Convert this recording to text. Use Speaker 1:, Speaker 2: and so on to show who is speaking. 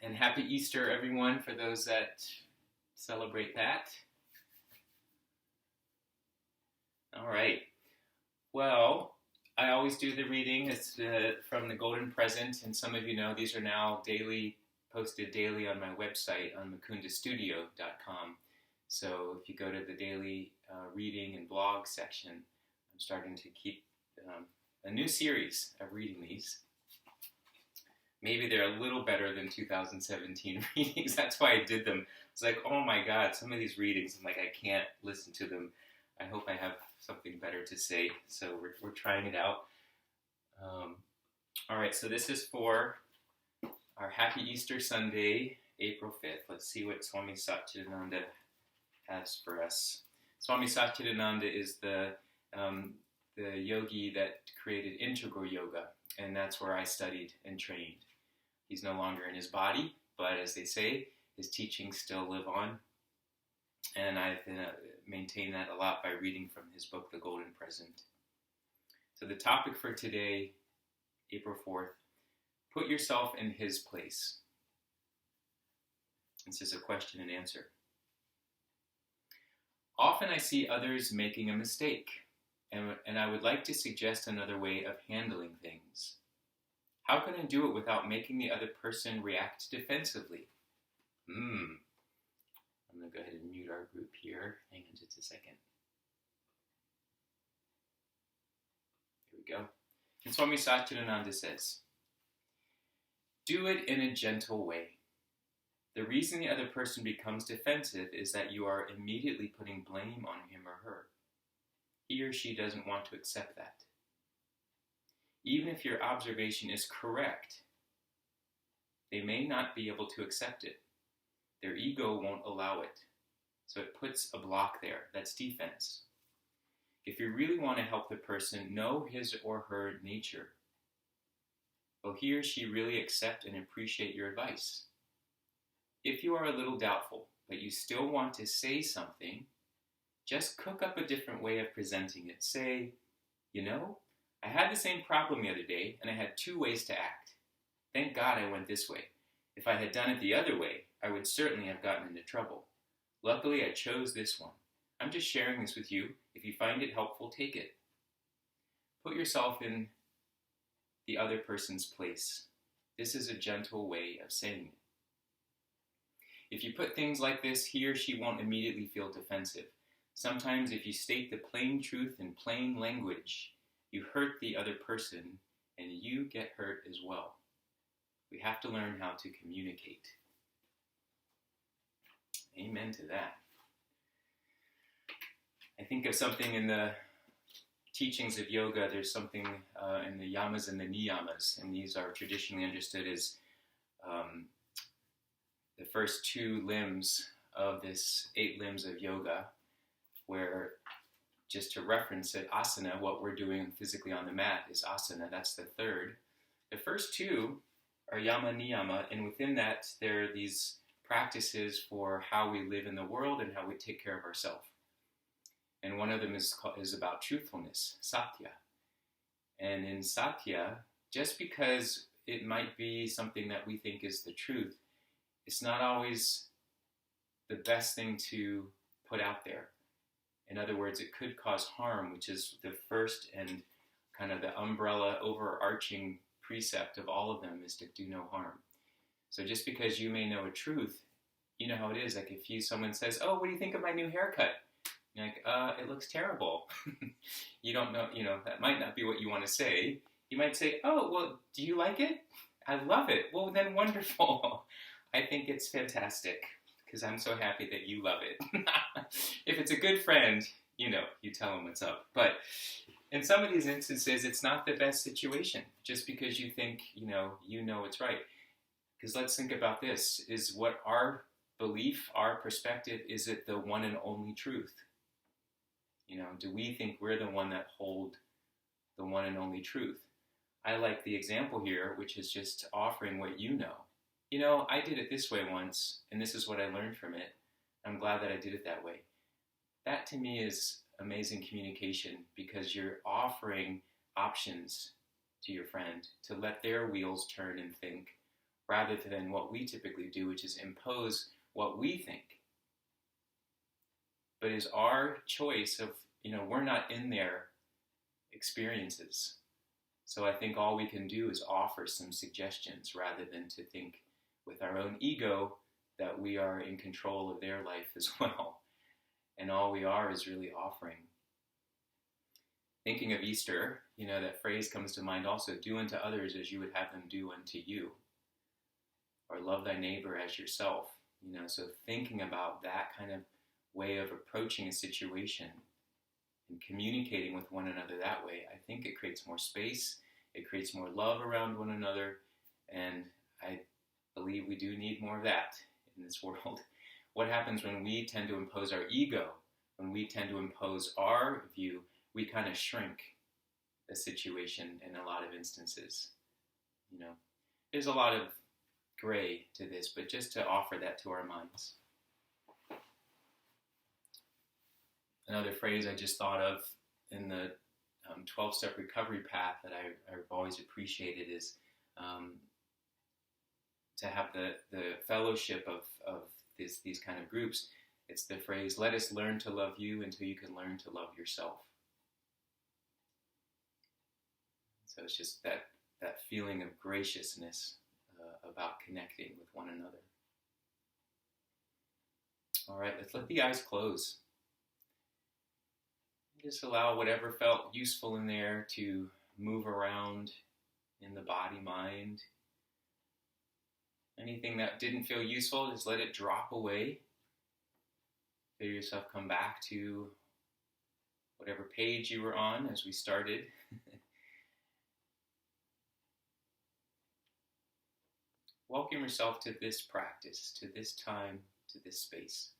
Speaker 1: And happy Easter, everyone, for those that celebrate that. All right. Well, I always do the reading. It's from the Golden Present, and some of you know these are now posted daily on my website on mukundastudio.com. So if you go to the daily reading and blog section, I'm starting to keep a new series of reading these. Maybe they're a little better than 2017 readings. That's why I did them. It's like, oh my God, some of these readings, I'm like, I can't listen to them. I hope I have something better to say. So we're trying it out. All right, so this is for our Happy Easter Sunday, April 5th. Let's see what Swami Satchidananda has for us. Swami Satchidananda is the yogi that created integral yoga, and that's where I studied and trained. He's no longer in his body, but as they say, his teachings still live on. And I've maintained that a lot by reading from his book, The Golden Present. So the topic for today, April 4th, put yourself in his place. This is a question and answer. Often I see others making a mistake, and I would like to suggest another way of handling things. How can I do it without making the other person react defensively? I'm going to go ahead and mute our group here. Hang on just a second. Here we go. And Swami Satchidananda says, do it in a gentle way. The reason the other person becomes defensive is that you are immediately putting blame on him or her. He or she doesn't want to accept that. Even if your observation is correct, they may not be able to accept it. Their ego won't allow it. So it puts a block there. That's defense. If you really want to help the person know his or her nature, will he or she really accept and appreciate your advice? If you are a little doubtful, but you still want to say something, just cook up a different way of presenting it. Say, I had the same problem the other day, and I had two ways to act. Thank God I went this way. If I had done it the other way, I would certainly have gotten into trouble. Luckily, I chose this one. I'm just sharing this with you. If you find it helpful, take it. Put yourself in the other person's place. This is a gentle way of saying it. If you put things like this, he or she won't immediately feel defensive. Sometimes if you state the plain truth in plain language, you hurt the other person and you get hurt as well. We have to learn how to communicate. Amen to that. I think of something in the teachings of yoga. There's something in the yamas and the niyamas, and these are traditionally understood as the first two limbs of this 8 limbs of yoga, where, just to reference it, asana, what we're doing physically on the mat is asana. That's the third. The first two are yama niyama, and within that there are these practices for how we live in the world and how we take care of ourselves. And one of them is about truthfulness, satya. And in satya, just because it might be something that we think is the truth, it's not always the best thing to put out there. In other words, it could cause harm, which is the first and kind of the umbrella overarching precept of all of them, is to do no harm. So just because you may know a truth, you know how it is. Like if someone says, oh, what do you think of my new haircut? You're like, it looks terrible. You don't know, that might not be what you want to say. You might say, oh, well, do you like it? I love it. Well, then wonderful. I think it's fantastic because I'm so happy that you love it. If it's a good friend, you tell them what's up. But in some of these instances, it's not the best situation just because you think, you know it's right. Because let's think about this. Is what our belief, our perspective, is it the one and only truth? Do we think we're the one that hold the one and only truth? I like the example here, which is just offering what you know. I did it this way once, and this is what I learned from it. I'm glad that I did it that way. That to me is amazing communication because you're offering options to your friend to let their wheels turn and think, rather than what we typically do, which is impose what we think. But is our choice of, we're not in their experiences. So I think all we can do is offer some suggestions rather than to think with our own ego that we are in control of their life as well. And all we are is really offering. Thinking of Easter, that phrase comes to mind also, do unto others as you would have them do unto you. Or love thy neighbor as yourself. So thinking about that kind of way of approaching a situation and communicating with one another that way, I think it creates more space, it creates more love around one another, and I believe we do need more of that in this world. What happens when we tend to impose our ego, when we tend to impose our view, we kind of shrink the situation in a lot of instances. There's a lot of gray to this, but just to offer that to our minds. Another phrase I just thought of in the 12-step recovery path that I've always appreciated is to have the fellowship of these kind of groups. It's the phrase, let us learn to love you until you can learn to love yourself. So it's just that feeling of graciousness about connecting with one another. All right, let's let the eyes close. Just allow whatever felt useful in there to move around in the body, mind. Anything that didn't feel useful, just let it drop away. Feel yourself come back to whatever page you were on as we started. Welcome yourself to this practice, to this time, to this space.